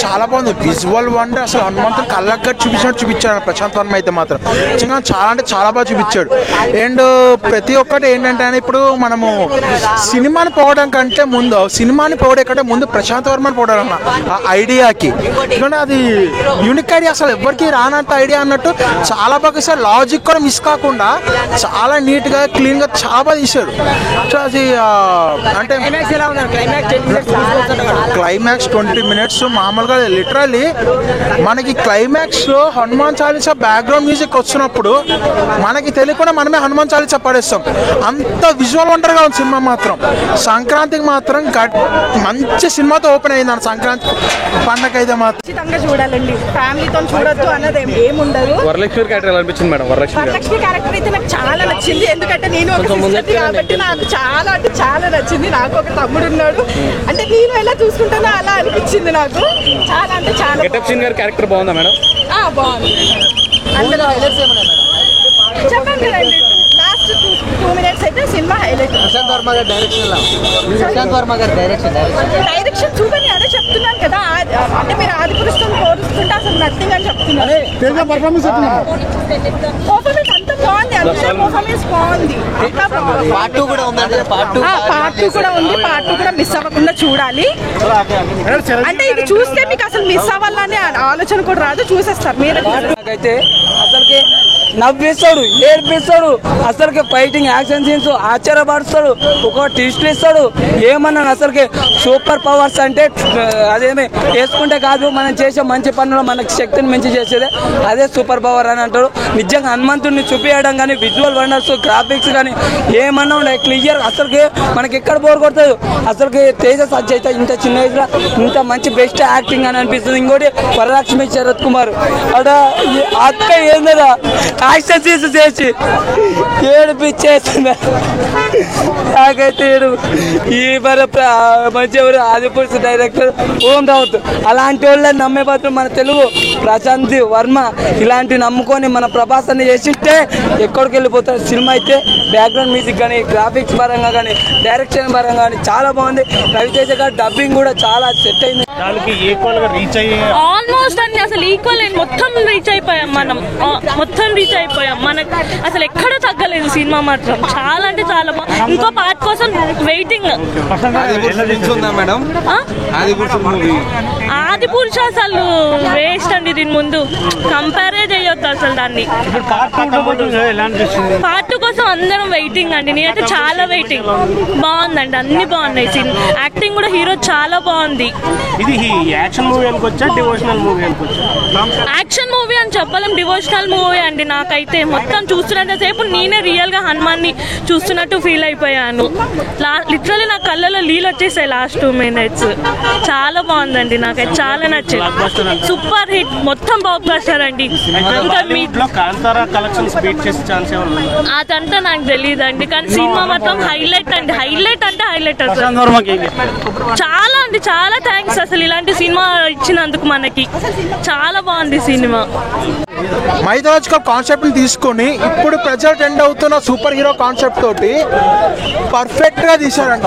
చాలా బాగుంది. Visual wonder అసలు హనుమంతుడు కళ్ళకు చూపించినట్టు చూపించాడు ప్రశాంత్ వర్మ అయితే మాత్రం. నిజంగా చాలా అంటే చాలా బాగా చూపించాడు. అండ్ ప్రతి ఒక్కటి ఏంటంటే ఇప్పుడు మనము సినిమాని పోవడం కంటే ముందు ప్రశాంత్ వర్మని పోవడం ఆ ఐడియాకి. ఎందుకంటే అది యూనిక్ ఐడియా, అసలు ఎవరికి రానంత ఐడియా అన్నట్టు చాలా బాగా సార్. లాజిక్ కూడా మిస్ కాకుండా చాలా నీట్గా క్లీన్గా చాలా బాగా తీశాడు. సో అది అంటే క్లైమాక్స్ 20 minutes మామూలుగా లిటరల్లీ మనకి క్లైమాక్స్లో హనుమాన్ చాలీసా బ్యాక్గ్రౌండ్ మ్యూజిక్ వచ్చినప్పుడు మనకి తెలియకుండా మనమే హనుమాన్ చాలీసా పడేస్తాం. అంత విజువల్ వండర్గా ఉంది సినిమా మాత్రం. సంక్రాంతికి మాత్రం మంచి సినిమాతో ఓపెన్ అయింది. సంక్రాంతి పండగ అయితే మాత్రం ఖచ్చితంగా చూడాలండి. ఫ్యామిలీతో చూడొద్దు అన్నది ఏముండదు. వరలక్ష్మి క్యారెక్టర్ ఎలా అనిపించింది మేడం? వరలక్ష్మి క్యారెక్టర్ అయితే నాకు చాలా నచ్చింది. ఎందుకంటే నేను ఒక సిస్టర్ కాబట్టి నాకు చాలా అంటే చాలా నచ్చింది. నాకు ఒక తమ్ముడు ఉన్నాడు, అంటే నేను ఎలా చూసుకుంటానో అలా అనిపించింది నాకు. చాలా అంటే చాలా గెటప్ సీన్ గారి క్యారెక్టర్ బాగుందా మేడం? బాగుంది. చెప్పండి కదండి, లాస్ట్ 2 minutes అయితే సినిమా హైలైట్. డైరెక్షన్ చూడండి, అదే చెప్తున్నాను కదా. అంటే మీరు ఆదిపురుషుతో పోలుస్తుంటే అసలు నథింగ్ అని చెప్తున్నారు. పర్ఫార్మెన్స్ అంత బాగుంది, అందరూ పర్ఫార్మెన్స్ బాగుంది. పార్ట్ 2 కూడా ఉంది. పార్ట్ 2 కూడా మిస్ అవ్వకుండా చూడాలి. అంటే ఇది చూస్తే మీకు అసలు మిస్ అవ్వాలనే ఆలోచన కూడా రాదు, చూసేస్తారు మీరు. నాకైతే అసలుకి నవ్విస్తాడు, ఏడ్పిస్తాడు, అసలుకి ఫైటింగ్ యాక్షన్ సీన్స్ ఆశ్చర్యపరుస్తాడు, ఒక ట్విస్ట్ ఇస్తాడు. ఏమన్నా అసలుకి సూపర్ పవర్స్ అంటే అదేమి వేసుకుంటే కాదు, మనం చేసే మంచి పనులు మనకి శక్తిని మించి చేసేదే అదే సూపర్ పవర్ అని అంటాడు. నిజంగా హనుమంతుడిని చూపించడం కానీ, విజువల్ వండర్స్, గ్రాఫిక్స్ కానీ ఏమన్నా ఉండే క్లియర్. అసలుకి మనకి ఎక్కడ బోర్ కొడుతుంది. అసలుకి తేజ సజ్జ అయితే ఇంత చిన్న ఏజ్లో ఇంత మంచి బెస్ట్ యాక్టింగ్ అని అనిపిస్తుంది. ఇంకోటి వరలక్ష్మి శరత్ కుమార్ అట అక్క ఏందా యాక్షన్ సీన్స్ చేసి ఏడిపించేస్తుంది. నాకైతే ఈ మంచి ఎవరు ఆదిపురుషు డైరెక్టర్ ఓం రావుత్ అలాంటి వాళ్ళని నమ్మే బదులు మన తెలుగు ప్రశాంత్ వర్మ ఇలాంటివి నమ్ముకొని మన ప్రభాస్ అని చేసింటే ఎక్కడికి వెళ్ళిపోతారు. సినిమా అయితే బ్యాక్గ్రౌండ్ మ్యూజిక్ కానీ, గ్రాఫిక్స్ పరంగా కానీ, డైరెక్షన్ పరంగా కానీ చాలా బాగుంది. రవితేజ గారి డబ్బింగ్ కూడా చాలా సెట్ అయింది. ఆల్మోస్ట్ అన్ని అసలు ఈక్వల్ మొత్తం రీచ్ అయిపోయాం మనం. మనకు అసలు ఎక్కడో తగ్గలేదు సినిమా మాత్రం. చాలా అంటే చాలా బాగుంది. ఇంకో పార్ట్ కోసం వెయిటింగ్. ఆదిపురుష అసలు వేస్ట్ అండి, దీని ముందు కంపేరే చేయొద్దు అసలు దాన్ని. పార్ట్ 2 కోసం అందరం వెయిటింగ్ అండి. నేనైతే చాలా వెయిటింగ్. బాగుందండి, అన్ని బాగున్నాయి. యాక్టింగ్ కూడా హీరో చాలా బాగుంది. యాక్షన్ మూవీ అనుకోవచ్చా, డివోషనల్ మూవీ అనుకోవచ్చా? యాక్షన్ మూవీ అని చెప్పలేం, డివోషనల్ మూవీ అండి. నాకైతే మొత్తం చూస్తున్నంతసేపు నేనే రియల్ గా హనుమాన్ని చూస్తున్నట్టు ఫీల్ అయిపోయాను. లిటరల్లీ నా కళ్ళలో నీళ్ళు వచ్చేసాయి లాస్ట్ 2 minutes. చాలా బాగుందండి, నాకైతే చాలా నచ్చింది. సూపర్ హిట్, మొత్తం బ్లాక్ బస్టర్ అండి. అదంతా నాకు తెలియదండి, కానీ సినిమా మాత్రం హైలైట్ అండి. హైలైట్ అంటే హైలైట్ అసలు. చాలా అండి, చాలా థ్యాంక్స్ అసలు ఇలాంటి సినిమా ఇచ్చినందుకు మనకి. చాలా బాగుంది సినిమా. మైథాలజికల్ కాన్సెప్ట్ ని తీసుకొని ఇప్పుడు ప్రజలు ట్రెండ్ అవుతున్న సూపర్ హీరో కాన్సెప్ట్ తోటి పర్ఫెక్ట్ గా తీశారంట.